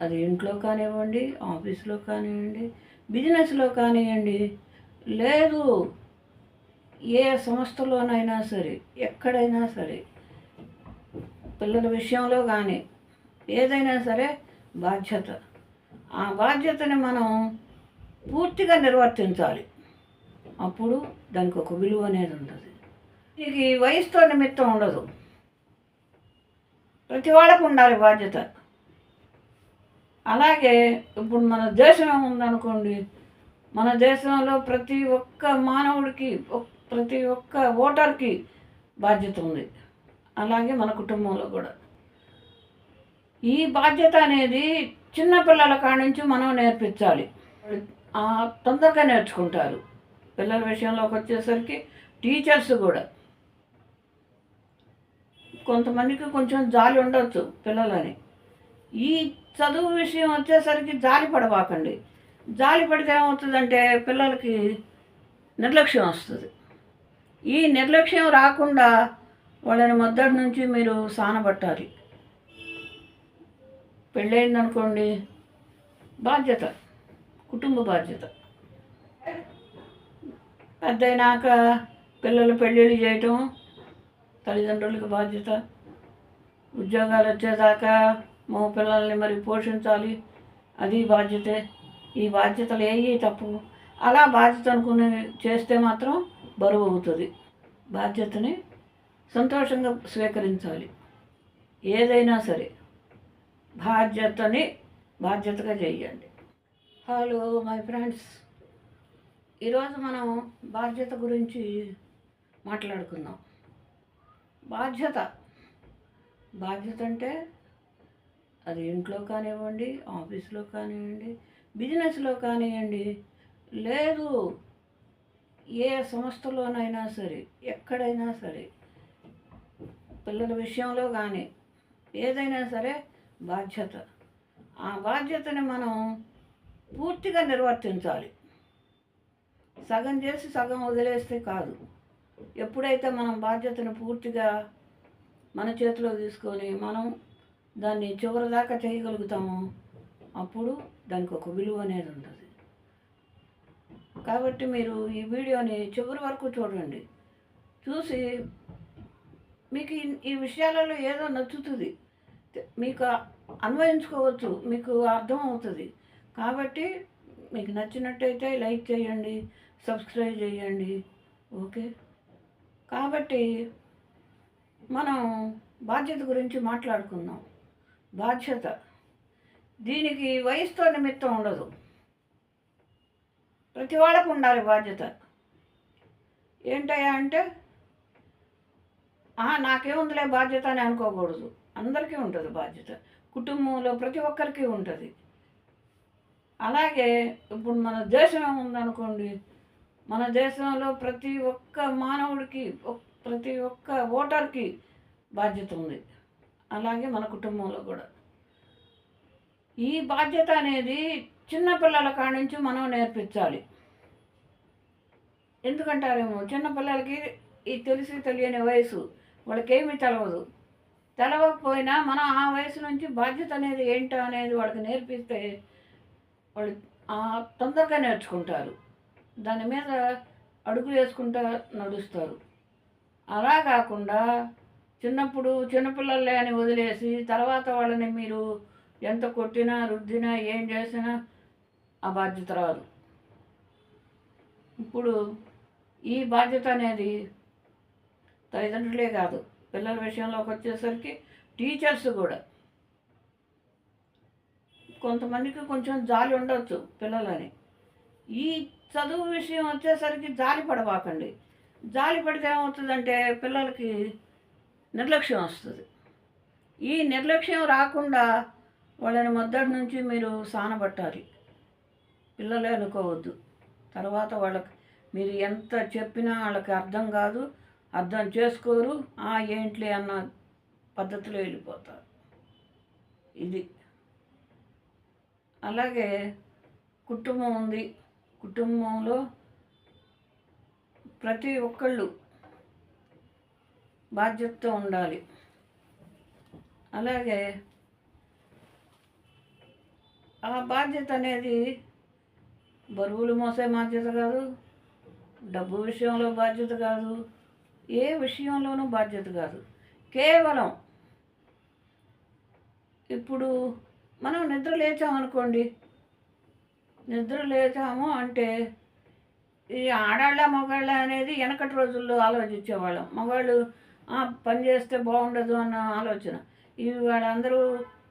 అది ఇంట్లో కానివ్వండి, ఆఫీస్లో కానివ్వండి, బిజినెస్లో కానివ్వండి, లేదు ఏ సంస్థలోనైనా సరే, ఎక్కడైనా సరే, పిల్లల విషయంలో కానీ ఏదైనా సరే బాధ్యత. ఆ బాధ్యతని మనం పూర్తిగా నిర్వర్తించాలి. అప్పుడు దానికి ఒక విలువ అనేది ఉంటుంది. ఇది వయసుతో నిమిత్తం ఉండదు. ప్రతి వాళ్ళకు ఉండాలి బాధ్యత. అలాగే ఇప్పుడు మన దేశం ఉందనుకోండి, మన దేశంలో ప్రతి ఒక్క మానవుడికి, ప్రతి ఒక్క ఓటర్కి బాధ్యత ఉంది. అలాగే మన కుటుంబంలో కూడా ఈ బాధ్యత అనేది చిన్నపిల్లల కాడ నుంచి మనం నేర్పించాలి. తొందరగా నేర్చుకుంటారు. పిల్లల విషయంలోకి వచ్చేసరికి టీచర్స్ కూడా కొంతమందికి కొంచెం జాలి ఉండొచ్చు పిల్లలని. ఈ చదువు విషయం వచ్చేసరికి జాలి పడబాకండి. జాలి పడితే ఏమవుతుందంటే పిల్లలకి నిర్లక్ష్యం వస్తుంది. ఈ నిర్లక్ష్యం రాకుండా వాళ్ళని మొదటి నుంచి మీరు సానబట్టాలి. పెళ్ళయిందనుకోండి, బాధ్యత, కుటుంబ బాధ్యత. పెద్దయినాక పిల్లలు పెళ్ళిళ్ళు చేయటం తల్లిదండ్రులకు బాధ్యత. ఉద్యోగాలు వచ్చేదాకా మా పిల్లల్ని మరి పోషించాలి, అది బాధ్యతే. ఈ బాధ్యతలు ఏవి తప్పు. అలా బాధ్యత అనుకుని చేస్తే మాత్రం బరువు అవుతుంది. బాధ్యతని సంతోషంగా స్వీకరించాలి. ఏదైనా సరే బాధ్యతగా చేయండి. హలో మై ఫ్రెండ్స్, ఈరోజు మనం బాధ్యత గురించి మాట్లాడుకుందాం. బాధ్యత అంటే అది ఇంట్లో కానివ్వండి, ఆఫీస్లో కానివ్వండి, బిజినెస్లో కానివ్వండి, లేదు ఏ సంస్థలోనైనా సరే, ఎక్కడైనా సరే, పిల్లల విషయంలో కానీ ఏదైనా సరే బాధ్యత. ఆ బాధ్యతని మనం పూర్తిగా నిర్వర్తించాలి. సగం చేసి సగం వదిలేస్తే కాదు. ఎప్పుడైతే మనం బాధ్యతను పూర్తిగా మన చేతిలో తీసుకొని మనం దాన్ని చివరి దాకా చేయగలుగుతామో అప్పుడు దానికి ఒక విలువ అనేది ఉంటుంది. కాబట్టి మీరు ఈ వీడియోని చివరి వరకు చూడండి. చూసి మీకు ఈ విషయాలలో ఏదో నచ్చుతుంది, మీకు అన్వయించుకోవచ్చు, మీకు అర్థం అవుతుంది. కాబట్టి మీకు నచ్చినట్టయితే లైక్ చేయండి, సబ్స్క్రైబ్ చేయండి. ఓకే. కాబట్టి మనం బాధ్యత గురించి మాట్లాడుకుందాం. బాధ్యత దీనికి వయసుతో నిమిత్తం ఉండదు. ప్రతి వాళ్ళకు ఉండాలి బాధ్యత. ఏంటయ్యా అంటే నాకేముందిలే బాధ్యత అని అనుకోకూడదు. అందరికీ ఉంటుంది బాధ్యత. కుటుంబంలో ప్రతి ఒక్కరికి ఉంటుంది. అలాగే ఇప్పుడు మన దేశం ఉందనుకోండి, మన దేశంలో ప్రతి ఒక్క మానవుడికి, ప్రతి ఒక్క ఓటర్కి బాధ్యత ఉంది. అలాగే మన కుటుంబంలో కూడా ఈ బాధ్యత అనేది చిన్నపిల్లల కాడ నుంచి మనం నేర్పించాలి. ఎందుకంటారేమో, చిన్నపిల్లలకి ఈ తెలియని వయసు, వాళ్ళకేమీ తెలవకపోయినా మనం ఆ వయసు నుంచి బాధ్యత అనేది ఏంటో అనేది వాళ్ళకి నేర్పిస్తే వాళ్ళు తొందరగా నేర్చుకుంటారు. దాని మీద అడుగులు వేసుకుంటూ నడుస్తారు. అలా కాకుండా చిన్నప్పుడు చిన్నపిల్లలే అని వదిలేసి తర్వాత వాళ్ళని మీరు ఎంత కొట్టినా, రుద్దినా, ఏం చేసినా ఆ బాధ్యత రాదు. ఇప్పుడు ఈ బాధ్యత అనేది తల్లిదండ్రులే కాదు, పిల్లల విషయంలోకి వచ్చేసరికి టీచర్స్ కూడా కొంతమందికి కొంచెం జాలి ఉండొచ్చు పిల్లలని. ఈ చదువు విషయం వచ్చేసరికి జాలి పడబాకండి. జాలి పడితే ఏమవుతుందంటే పిల్లలకి నిర్లక్ష్యం వస్తుంది. ఈ నిర్లక్ష్యం రాకుండా వాళ్ళని మొదటి నుంచి మీరు సానబట్టాలి. పిల్లలే అనుకోవద్దు. తర్వాత వాళ్ళకి మీరు ఎంత చెప్పినా వాళ్ళకి అర్థం కాదు, అర్థం చేసుకోరు. ఏంట్లే అన్న పద్ధతిలో వెళ్ళిపోతారు. ఇది. అలాగే కుటుంబం ఉంది. కుటుంబంలో ప్రతి ఒక్కళ్ళు బాధ్యతతో ఉండాలి. అలాగే ఆ బాధ్యత అనేది బరువులు మోసే బాధ్యత కాదు, డబ్బు విషయంలో బాధ్యత కాదు, ఏ విషయంలోనూ బాధ్యత కాదు. కేవలం ఇప్పుడు మనం నిద్ర లేచామనుకోండి, నిద్ర లేచాము అంటే ఈ ఆడాళ్ళ మగవాళ్ళ అనేది వెనకటి రోజుల్లో ఆలోచించేవాళ్ళం. మగవాళ్ళు పని చేస్తే బాగుండదు అన్న ఆలోచన. వాళ్ళందరూ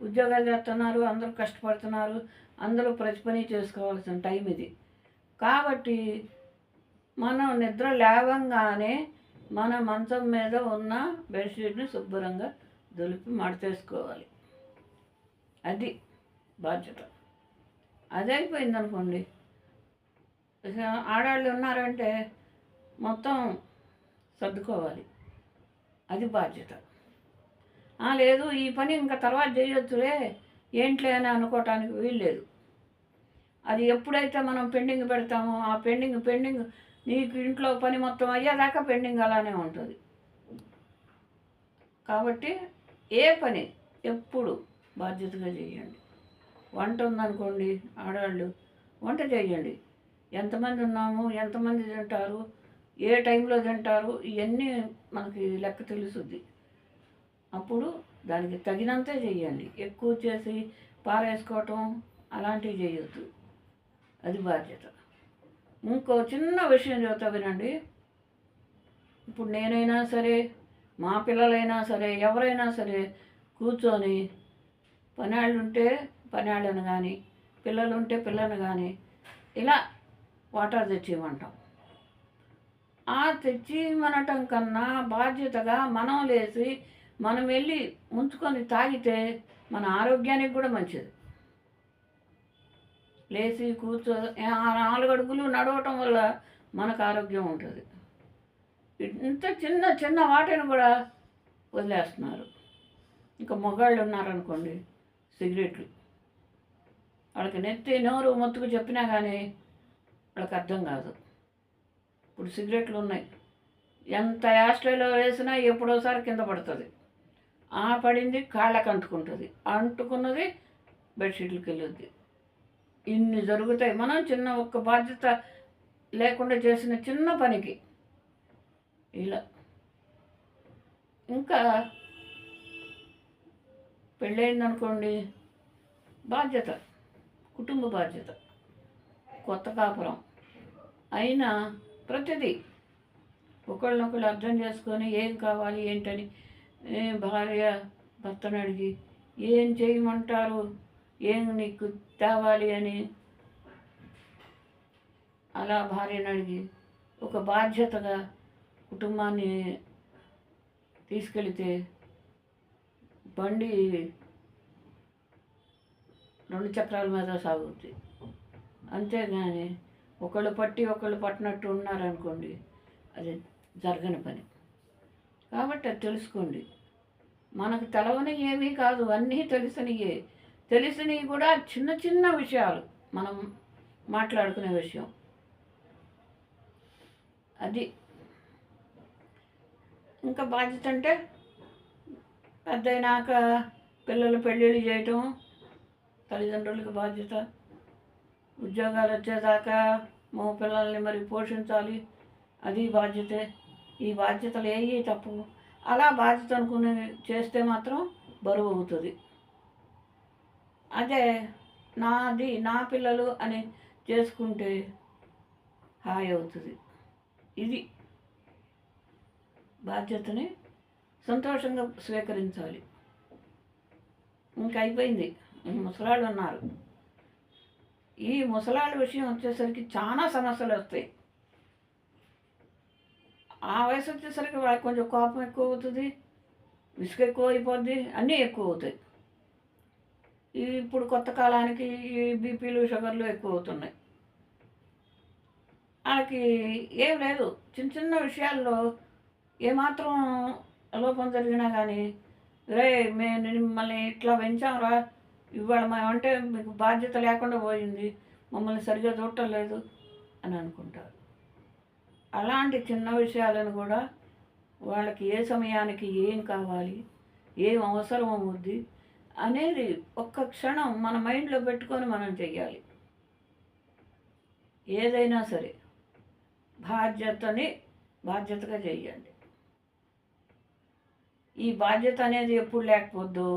ఉద్యోగాలు చేస్తున్నారు, అందరూ కష్టపడుతున్నారు, అందరూ ప్రతి పని చేసుకోవాల్సిన టైం ఇది. కాబట్టి మనం నిద్ర లేవంగానే మన మంచం మీద ఉన్న బెడ్షీట్ని శుభ్రంగా దులిపి మడతేసుకోవాలి. అది బాధ్యత. అది అయిపోయిందనుకోండి, ఆడవాళ్ళు ఉన్నారంటే మొత్తం సర్దుకోవాలి. అది బాధ్యత. లేదు ఈ పని ఇంకా తర్వాత చేయొచ్చులే, ఏంట్లే అని అనుకోవటానికి వీల్లేదు. అది ఎప్పుడైతే మనం పెండింగ్ పెడతామో ఆ పెండింగ్ నీకు ఇంట్లో పని మొత్తం అయ్యేదాకా పెండింగ్ అలానే ఉంటుంది. కాబట్టి ఏ పని ఎప్పుడు బాధ్యతగా చేయండి. వంట ఉందనుకోండి, ఆడవాళ్ళు వంట చేయండి. ఎంతమంది ఉన్నాము, ఎంతమంది తింటారు, ఏ టైంలో తింటారు, ఇవన్నీ మనకి లెక్క తెలుస్తుంది. అప్పుడు దానికి తగినంతే చేయండి. ఎక్కువ చేసి పారేసుకోవటం అలాంటివి చేయొద్దు. అది బాధ్యత. ఇంకో చిన్న విషయం చెబుతా వినండి. ఇప్పుడు నేనైనా సరే, మా పిల్లలైనా సరే, ఎవరైనా సరే కూర్చొని పనాళ్ళు ఉంటే పనాళ్ళని కానీ, పిల్లలు ఉంటే పిల్లని కానీ ఇలా వాటర్ తెచ్చిమంటాం. తెచ్చిమనటం కన్నా బాధ్యతగా మనం లేచి మనం వెళ్ళి ముంచుకొని తాగితే మన ఆరోగ్యానికి కూడా మంచిది. లేచి కూర్చో 4 అడుగులు నడవటం వల్ల మనకు ఆరోగ్యం ఉంటుంది. ఇంత చిన్న చిన్న వాటిని కూడా వదిలేస్తున్నారు. ఇంకా మగవాళ్ళు ఉన్నారనుకోండి, సిగరెట్లు, వాళ్ళకి నెత్తి నోరు మొత్తుకు చెప్పినా కానీ వాళ్ళకి అర్థం కాదు. ఇప్పుడు సిగరెట్లు ఉన్నాయి, ఎంత యాస్ట్రేలో వేసినా ఎప్పుడోసారి కింద పడుతుంది. పడింది కాళ్ళకు అంటుకుంటుంది, అంటుకున్నది బెడ్షీట్లకి వెళ్ళొద్ది. ఇన్ని జరుగుతాయి. మనం చిన్న ఒక్క బాధ్యత లేకుండా చేసిన చిన్న పనికి ఇలా. ఇంకా పెళ్ళయిందనుకోండి, బాధ్యత, కుటుంబ బాధ్యత, కొత్త కాపురం అయినా ప్రతిదీ ఒకళ్ళనొకళ్ళు అర్థం చేసుకొని ఏం కావాలి ఏంటని భార్య భర్తను అడిగి ఏం చేయమంటారు, ఏం నీకు తేవాలి అని అలా భార్యను అడిగి ఒక బాధ్యతగా కుటుంబాన్ని తీసుకెళితే బండి 2 చక్రాల మీద సాగుతుంది. అంతేగాని ఒకళ్ళు పట్టి ఒకళ్ళు పట్టినట్టు ఉన్నారనుకోండి, అది జరగని పని. కాబట్టి అది తెలుసుకోండి. మనకు తెలవని ఏమీ కాదు, అన్నీ తెలిసినయే. తెలిసినవి కూడా చిన్న చిన్న విషయాలు మనం మాట్లాడుకునే విషయం. అది ఇంకా బాధ్యత అంటే పెద్దయినాక పిల్లలు పెళ్ళిళ్ళు చేయటం తల్లిదండ్రులకి బాధ్యత. ఉద్యోగాలు వచ్చేదాకా మా పిల్లల్ని మరి పోషించాలి, అది బాధ్యతే. ఈ బాధ్యతలు ఏవి తప్పు. అలా బాధ్యత అనుకుని చేస్తే మాత్రం బరువు అవుతుంది. అదే నాది నా పిల్లలు అని చేసుకుంటే హాయి అవుతుంది. ఇది బాధ్యతని సంతోషంగా స్వీకరించాలి. ఇంకా అయిపోయింది. ముసలాళ్ళు ఉన్నారు. ఈ ముసలాళ్ళ విషయం వచ్చేసరికి చాలా సమస్యలు వస్తాయి. ఆ వయసు వచ్చేసరికి వాళ్ళకి కొంచెం కోపం ఎక్కువ అవుతుంది, విసుగు ఎక్కువ అయిపోద్ది, అన్నీ ఎక్కువ అవుతాయి. ఇప్పుడు కొత్త కాలానికి ఈ బీపీలు షుగర్లు ఎక్కువ అవుతున్నాయి. వాళ్ళకి ఏం లేదు, చిన్న చిన్న విషయాల్లో ఏమాత్రం లోపం జరిగినా కానీ మేము మిమ్మల్ని ఇట్లా పెంచాంరా, ఇవాళ మేమంటే మీకు బాధ్యత లేకుండా పోయింది, మమ్మల్ని సరిగ్గా చూడటం లేదు అని అనుకుంటారు. అలాంటి చిన్న విషయాలను కూడా వాళ్ళకి ఏ సమయానికి ఏం కావాలి, ఏం అవసరం అవుద్ది అనేది ఒక్క క్షణం మన మైండ్లో పెట్టుకొని మనం చెయ్యాలి. ఏదైనా సరే బాధ్యతగా చెయ్యండి. ఈ బాధ్యత అనేది ఎప్పుడు లేకపోద్దో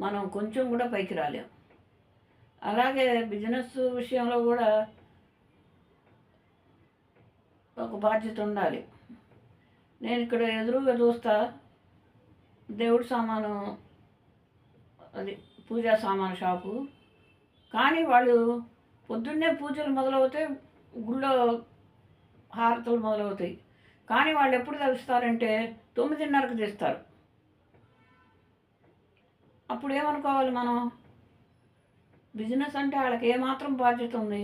మనం కొంచెం కూడా పైకి రాలేం. అలాగే బిజినెస్ విషయంలో కూడా ఒక బాధ్యత ఉండాలి. నేను ఇక్కడ ఎదురుగా చూస్తా దేవుడి సామాను, అది పూజా సామాను షాపు. కానీ వాళ్ళు పొద్దున్నే పూజలు మొదలవుతాయి, గుళ్ళో హారతులు మొదలవుతాయి. కానీ వాళ్ళు ఎప్పుడు తెలుస్తారంటే 9:30కి తీస్తారు. అప్పుడు ఏమనుకోవాలి మనం? బిజినెస్ అంటే వాళ్ళకి ఏమాత్రం బాధ్యత ఉంది?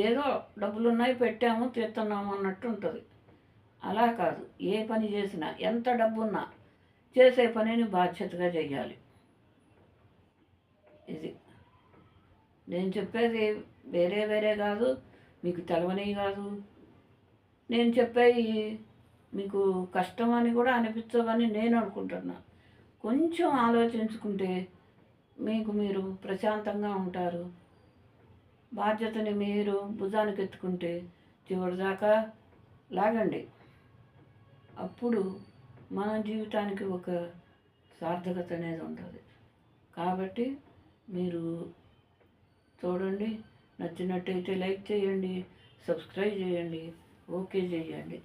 ఏదో డబ్బులున్నాయి పెట్టాము తీస్తున్నాము అన్నట్టు ఉంటుంది. అలా కాదు, ఏ పని చేసినా ఎంత డబ్బున్నా చేసే పనిని బాధ్యతగా చెయ్యాలి. ఇది నేను చెప్పేది వేరే కాదు, మీకు తెలవనివి కాదు. నేను చెప్పేవి మీకు కష్టమని కూడా అనిపించవని నేను అనుకుంటున్నా. కొంచెం ఆలోచించుకుంటే మీరు ప్రశాంతంగా ఉంటారు. బాధ్యతని మీరు భుజానికి ఎత్తుకుంటే చివరిదాకా లాగండి. అప్పుడు మన జీవితానికి ఒక సార్థకత అనేది ఉంటుంది. కాబట్టి మీరు చూడండి, నచ్చినట్టయితే లైక్ చేయండి, సబ్స్క్రైబ్ చేయండి, ఓకే చేయండి.